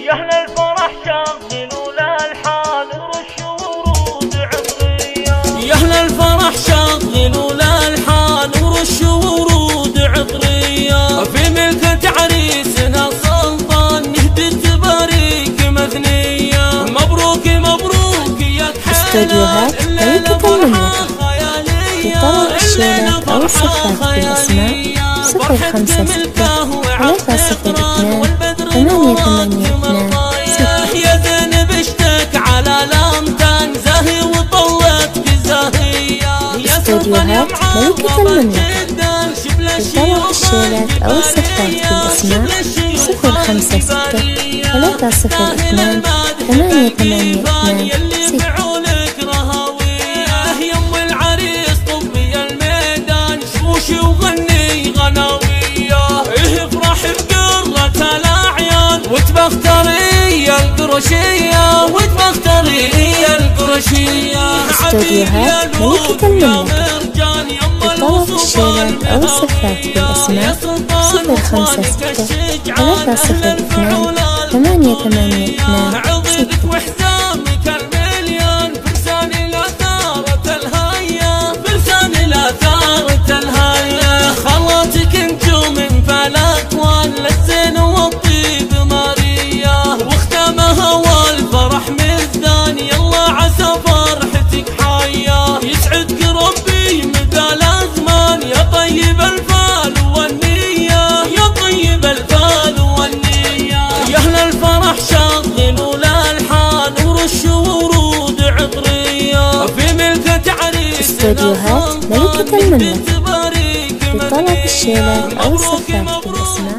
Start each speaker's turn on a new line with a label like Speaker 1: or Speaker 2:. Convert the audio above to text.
Speaker 1: يا أهل الفرح شغلوا الألحان ورشوا ورود عطرية.
Speaker 2: يا أهل الفرح شغلوا الألحان ورشوا ورود عطرية. في ملكة عريسنا سلطان نهدي تباريك مثنية. مبروك مبروك يا
Speaker 3: استوديوهات ملكة المملكة لطلب الشيلات أو الصفات بالأسماء 056-302-882-6.
Speaker 2: يا زينب اشتك على لامتان زاهي وطلت بزاهية.
Speaker 3: استوديوهات ملكة المملكة لطلب الشيلات أو الصفات بالأسماء 056-302-882-6.
Speaker 2: وغني غناوية افرح بقرة الأعيان وتبختري القرشية وتبختري القرشية.
Speaker 3: استوديوهات ملكة المملكة لطلب الشيلات أو الصفات بالأسماء 056-302-882-6.
Speaker 2: خلاتك نجوم فالاكوان للزين والطيب ماريا واختامها والفرح مزدان. يلا عسى فرحتك حيا يسعدك ربي مدى الازمان. يا طيب الفال والنية يا طيب الفال والنية. يا اهل الفرح شغلوا الالحان ورشوا ورود عطرية. في ملكة عريسنا
Speaker 3: استوديوهات ملكة المملكة لطلب الشيلات أو الصفات بالأسماء